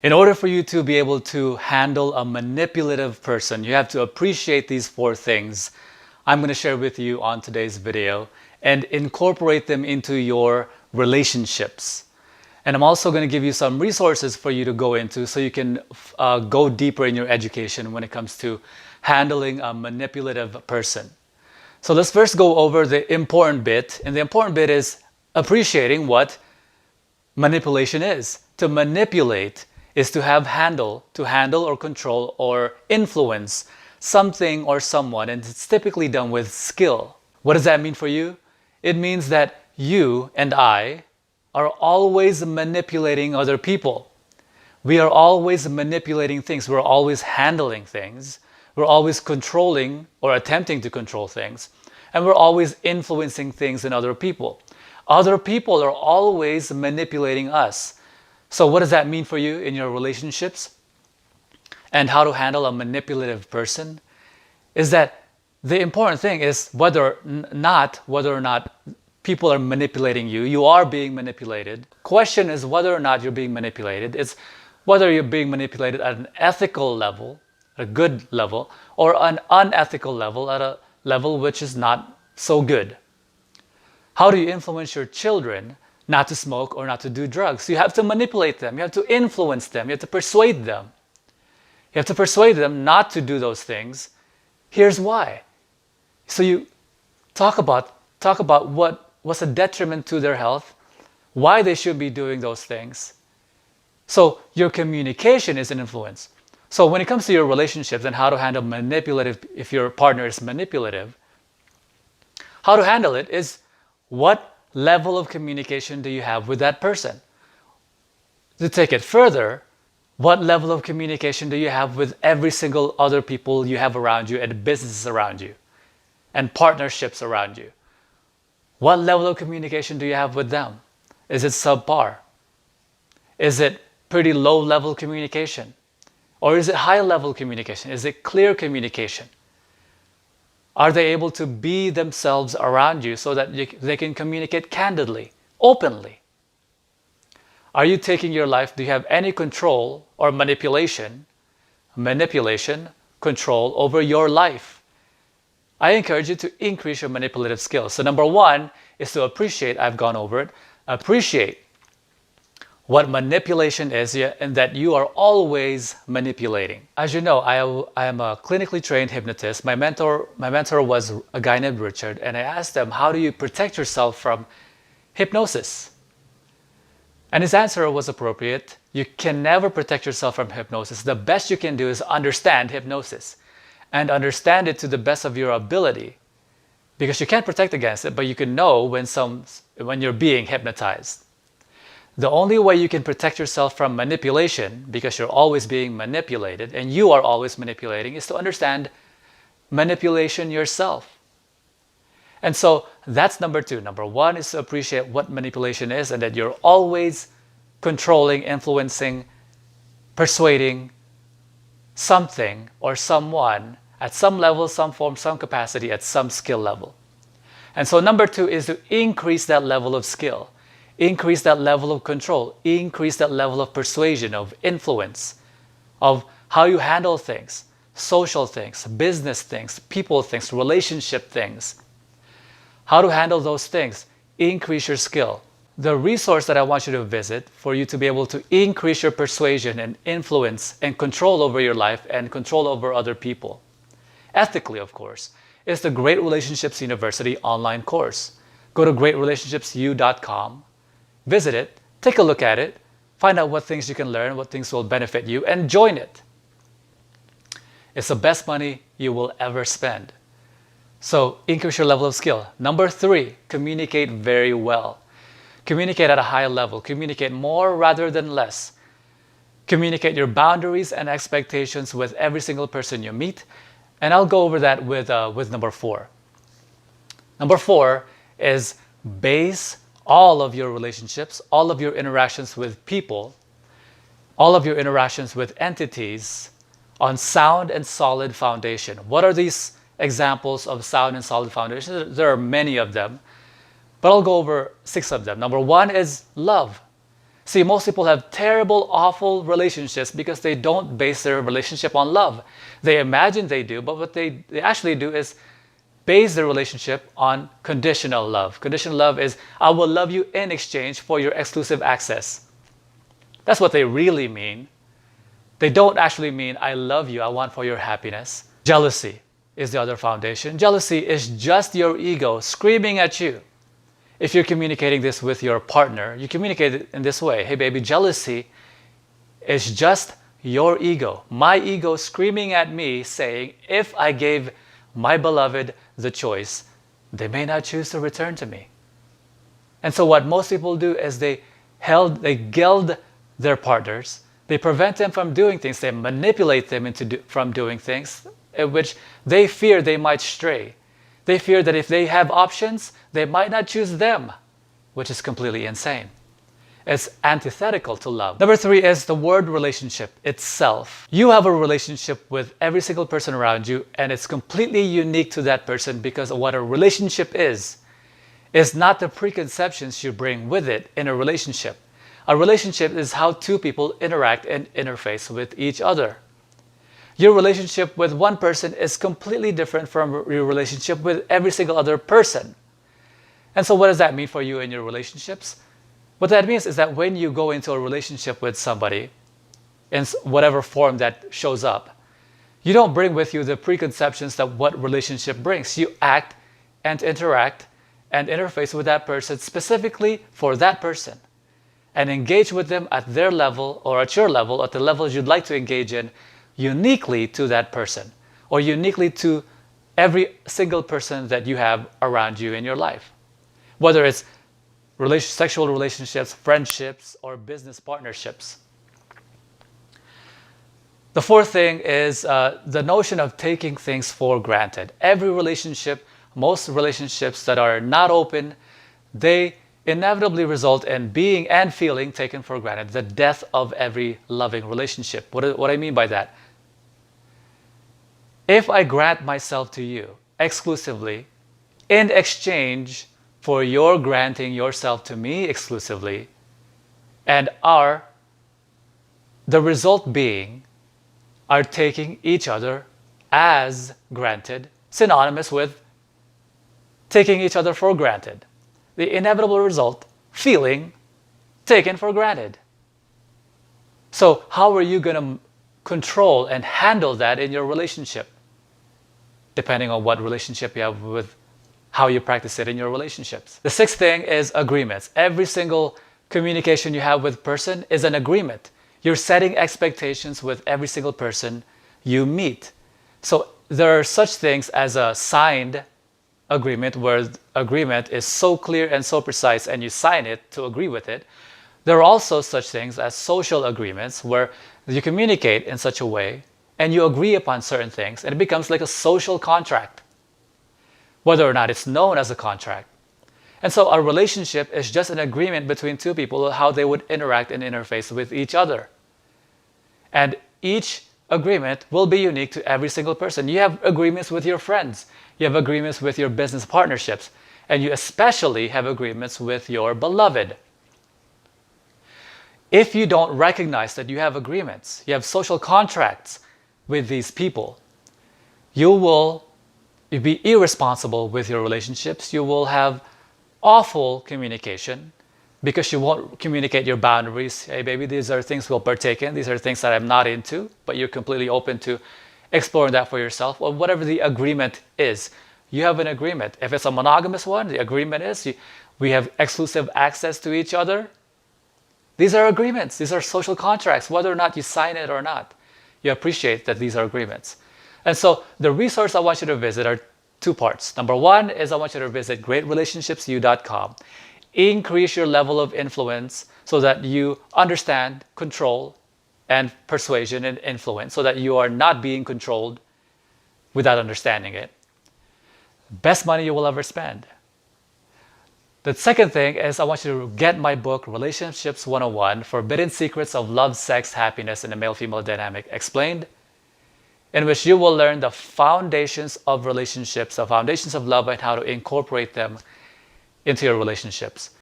In order for you to be able to handle a manipulative person, you have to appreciate these 4 things I'm going to share with you on today's video and incorporate them into your relationships. And I'm also going to give you some resources for you to go into so you can go deeper in your education when it comes to handling a manipulative person. So let's first go over the important bit. And the important bit is appreciating what manipulation is. To manipulate is to handle or control or influence something or someone, and it's typically done with skill. What does that mean for you? It means that you and I are always manipulating other people. We are always manipulating things. We're always handling things. We're always controlling or attempting to control things. And we're always influencing things in other people. Other people are always manipulating us. So what does that mean for you in your relationships? And how to handle a manipulative person? Is that the important thing is whether or not people are manipulating you. You are being manipulated. Question is whether or not you're being manipulated. It's whether you're being manipulated at an ethical level, a good level, or an unethical level, at a level which is not so good. How do you influence your children not to smoke or not to do drugs? You have to manipulate them. You have to influence them. You have to persuade them. You have to persuade them not to do those things. Here's why. So you talk about what's a detriment to their health, why they should be doing those things. So your communication is an influence. So when it comes to your relationships and how to handle manipulative, if your partner is manipulative, how to handle it is what level of communication do you have with that person? To take it further, what level of communication do you have with every single other people you have around you and businesses around you and partnerships around you? What level of communication do you have with them? Is it subpar? Is it pretty low level communication? Or is it high level communication? Is it clear communication? Are they able to be themselves around you so that they can communicate candidly, openly? Are you taking your life? Do you have any control or manipulation, control over your life? I encourage you to increase your manipulative skills. So number 1 is to appreciate, I've gone over it, appreciate what manipulation is and that you are always manipulating. As you know, I am a clinically trained hypnotist. My mentor was a guy named Richard, and I asked him, how do you protect yourself from hypnosis? And his answer was appropriate. You can never protect yourself from hypnosis. The best you can do is understand hypnosis and understand it to the best of your ability, because you can't protect against it, but you can know when you're being hypnotized. The only way you can protect yourself from manipulation, because you're always being manipulated and you are always manipulating, is to understand manipulation yourself. And so that's number 2. Number 1 is to appreciate what manipulation is and that you're always controlling, influencing, persuading something or someone at some level, some form, some capacity, at some skill level. And so number 2 is to increase that level of skill. Increase that level of control, increase that level of persuasion, of influence, of how you handle things, social things, business things, people things, relationship things. How to handle those things, increase your skill. The resource that I want you to visit for you to be able to increase your persuasion and influence and control over your life and control over other people, ethically of course, is the Great Relationships University online course. Go to greatrelationshipsu.com. Visit it, take a look at it, find out what things you can learn, what things will benefit you, and join it. It's the best money you will ever spend. So increase your level of skill. Number 3, communicate very well. Communicate at a high level. Communicate more rather than less. Communicate your boundaries and expectations with every single person you meet. And I'll go over that with number 4. Number 4 is base all of your relationships, all of your interactions with people, all of your interactions with entities on sound and solid foundation. What are these examples of sound and solid foundation? There are many of them, but I'll go over 6 of them. Number 1 is love. See, most people have terrible, awful relationships because they don't base their relationship on love. They imagine they do, but what they actually do is base their relationship on conditional love. Conditional love is, I will love you in exchange for your exclusive access. That's what they really mean. They don't actually mean, I love you, I want for your happiness. Jealousy is the other foundation. Jealousy is just your ego screaming at you. If you're communicating this with your partner, you communicate it in this way. Hey baby, jealousy is just your ego. My ego screaming at me saying, if I gave my beloved the choice, they may not choose to return to me. And so what most people do is they gild their partners. They prevent them from doing things. They manipulate them from doing things in which they fear they might stray. They fear that if they have options, they might not choose them, which is completely insane. It's antithetical to love. Number 3 is the word relationship itself. You have a relationship with every single person around you, and it's completely unique to that person because what a relationship is not the preconceptions you bring with it in a relationship. A relationship is how two people interact and interface with each other. Your relationship with one person is completely different from your relationship with every single other person. And so what does that mean for you in your relationships? What that means is that when you go into a relationship with somebody, in whatever form that shows up, you don't bring with you the preconceptions that what relationship brings. You act and interact and interface with that person specifically for that person, and engage with them at their level or at your level, at the levels you'd like to engage in, uniquely to that person or uniquely to every single person that you have around you in your life. Whether it's sexual relationships, friendships, or business partnerships. The 4th thing is the notion of taking things for granted. Every relationship, most relationships that are not open, they inevitably result in being and feeling taken for granted. The death of every loving relationship. What I mean by that? If I grant myself to you exclusively in exchange for your granting yourself to me exclusively, and the result being are taking each other as granted, synonymous with taking each other for granted. The inevitable result, feeling taken for granted. So how are you going to control and handle that in your relationship? Depending on what relationship you have with how you practice it in your relationships. The 6th thing is agreements. Every single communication you have with a person is an agreement. You're setting expectations with every single person you meet. So there are such things as a signed agreement where the agreement is so clear and so precise and you sign it to agree with it. There are also such things as social agreements where you communicate in such a way and you agree upon certain things and it becomes like a social contract, whether or not it's known as a contract. And so a relationship is just an agreement between two people how they would interact and interface with each other. And each agreement will be unique to every single person. You have agreements with your friends, you have agreements with your business partnerships, and you especially have agreements with your beloved. If you don't recognize that you have agreements, you have social contracts with these people, you will be irresponsible with your relationships. You will have awful communication because you won't communicate your boundaries. Hey baby, these are things we'll partake in. These are things that I'm not into, but you're completely open to exploring that for yourself, or whatever the agreement is. You have an agreement. If it's a monogamous one, the agreement is we have exclusive access to each other. These are agreements. These are social contracts, whether or not you sign it or not. You appreciate that these are agreements. And so the resource I want you to visit are 2 parts. Number 1 is I want you to visit greatrelationshipsyou.com. Increase your level of influence so that you understand control and persuasion and influence so that you are not being controlled without understanding it. Best money you will ever spend. The second thing is I want you to get my book, Relationships 101, Forbidden Secrets of Love, Sex, Happiness, and the Male-Female Dynamic Explained, in which you will learn the foundations of relationships, the foundations of love, and how to incorporate them into your relationships.